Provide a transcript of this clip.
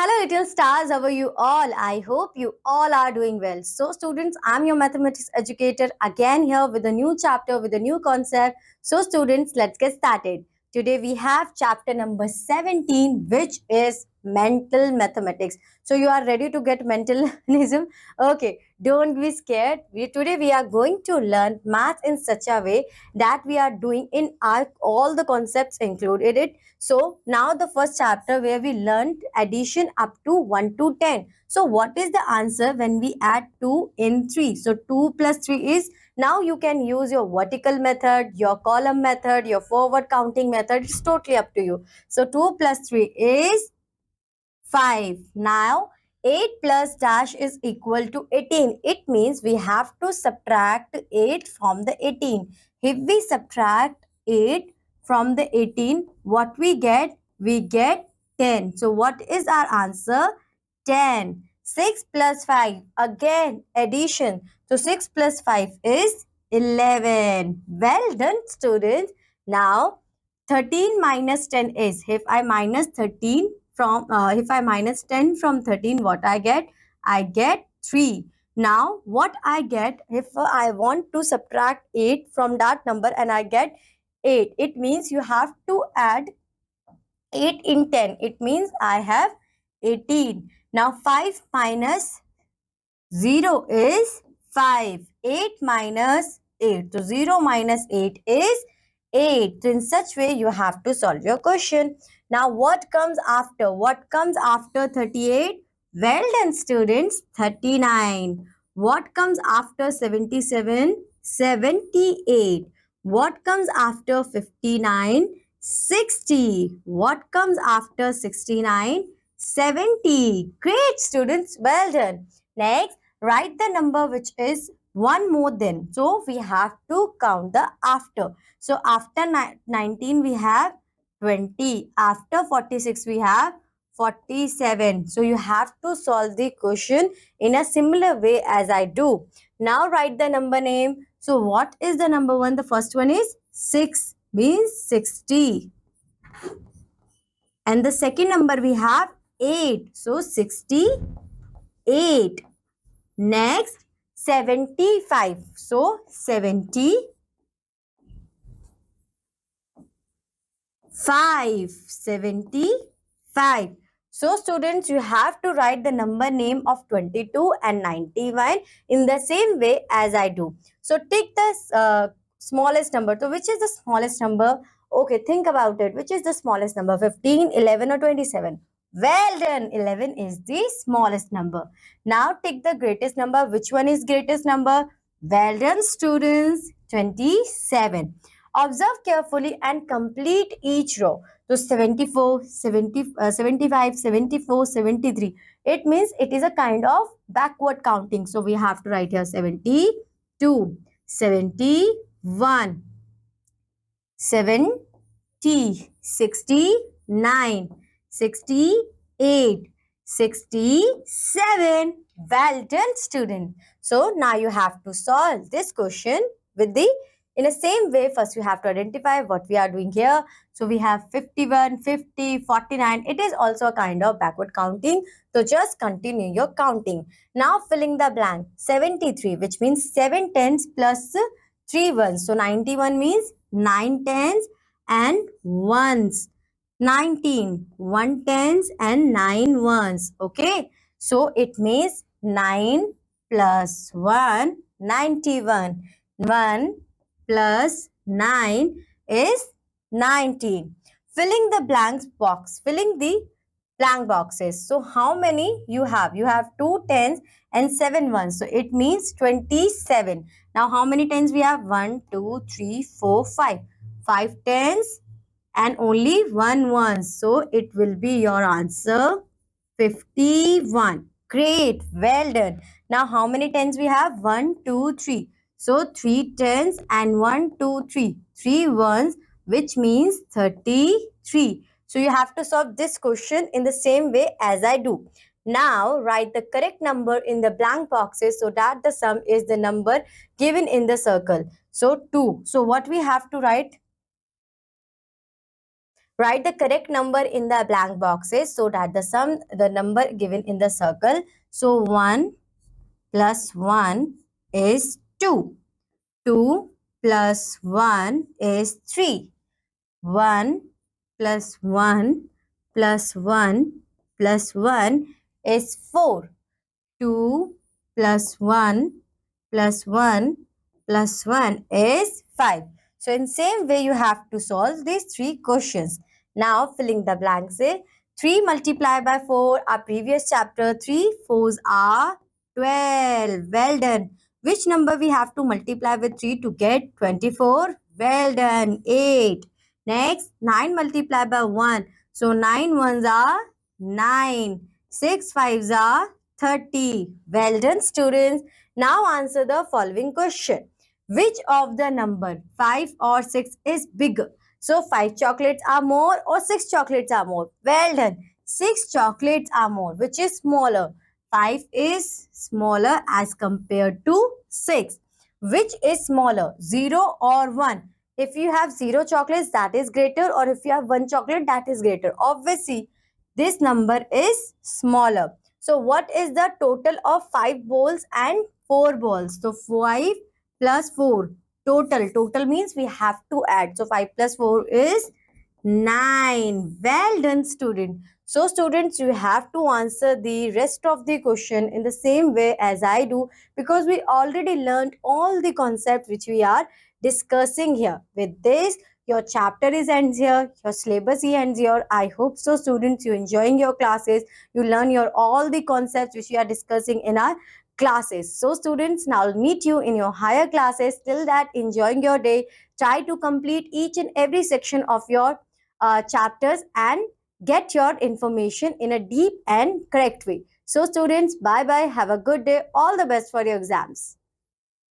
Hello, little stars. How are you all? I hope you all are doing well. So, students, I'm your mathematics educator again here with a new chapter with a new concept. So, students, let's get started. Today we have chapter number 17, which is mental mathematics. So, you are ready to get mentalism? Okay, don't be scared. Today we are going to learn math in such a way that we are doing in our all the concepts included it. So now the first chapter where we learned addition up to 1 to 10. So what is the answer when we add 2 in 3? So 2 plus 3 is, now you can use your vertical method, your column method, your forward counting method. It's totally up to you. So 2 plus 3 is 5. Now 8 plus dash is equal to 18. It means we have to subtract 8 from the 18. If we subtract 8 from the 18, what we get? We get 10. So what is our answer? 10. 6 plus 5. Again, addition. So 6 plus 5 is 11. Well done, students. Now 13 minus 10 is, if I minus 13 from if I minus 10 from 13, what I get? I get 3. Now what I get if I want to subtract 8 from that number and I get 8, it means you have to add 8 in 10. It means I have 18. Now 5 minus 0 is 5. 8 minus 8. So 0 minus 8 is 8. So in such way you have to solve your question. Now what comes after? What comes after 38? Well done, students. 39. What comes after 77? 78. What comes after 59? 60. What comes after 69? 70. Great, students. Well done. Next, write the number which is one more than. So we have to count the after. So after 19 we have 20. After 46 we have 47. So you have to solve the question in a similar way as I do. Now write the number name. So what is the number one? The first one is 6, means 60. And the second number we have 8. So 68. Next, 75. So 75. So students, you have to write the number name of 22 and 91 in the same way as I do. So take the smallest number. So which is the smallest number? Okay, think about it. Which is the smallest number? 15, 11 or 27? Well done. 11 is the smallest number. Now take the greatest number. Which one is greatest number? Well done, students. 27. Observe carefully and complete each row. So 74, 75, 74, 73. It means it is a kind of backward counting. So we have to write here 72, 71, 70, 69, 68, 67. Well done, student. So now you have to solve this question with the in the same way. First, you have to identify what we are doing here. So we have 51, 50, 49. It is also a kind of backward counting. So just continue your counting. Now filling the blank. 73, which means 7 tens plus 3 ones. So 91 means 9 tens and ones. 19, 1 tens and 9 ones. Okay. So it means 9 plus 1, 91. 1 plus 9 is 19. Filling the blank box. Filling the blank boxes. So how many you have? You have 2 tens and 7 ones. So it means 27. Now how many tens we have? 1, 2, 3, 4, 5. 5 tens and only 1 ones. So it will be your answer 51. Great. Well done. Now how many tens we have? 1, 2, 3. So 3 tens and 1, 2, 3. 3 ones, which means 33. So you have to solve this question in the same way as I do. Now write the correct number in the blank boxes so that the sum is the number given in the circle. So 2. So what we have to write? Write the correct number in the blank boxes so that the number given in the circle. So 1 plus 1 is 2. 2 plus 1 is 3. 1 plus 1 plus 1 plus 1 is 4. 2 plus 1 plus 1 plus 1 is 5. So in same way you have to solve these three questions. Now filling the blanks. 3 multiplied by 4, our previous chapter, 3 fours are 12. Well done. Which number we have to multiply with 3 to get 24? Well done. 8. Next, 9 multiplied by 1. So 9 ones are 9. 6 fives are 30. Well done, students. Now answer the following question. Which of the number 5 or 6 is bigger? So 5 chocolates are more or 6 chocolates are more? Well done. 6 chocolates are more. Which is smaller? 5 is smaller as compared to 6. Which is smaller? 0 or 1? If you have 0 chocolates, that is greater, or if you have 1 chocolate, that is greater. Obviously, this number is smaller. So what is the total of 5 balls and 4 balls? So 5 plus 4. Total means we have to add. So 5 plus 4 is 9. Well done, student. So students, you have to answer the rest of the question in the same way as I do, because we already learned all the concepts which we are discussing here. With this, your chapter is ends here, your syllabus ends here. I hope so, students, you enjoying your classes. You learn your all the concepts which we are discussing in our classes. So students, now I'll meet you in your higher classes. Till that, enjoying your day. Try to complete each and every section of your chapters and get your information in a deep and correct way. So students, bye bye. Have a good day. All the best for your exams.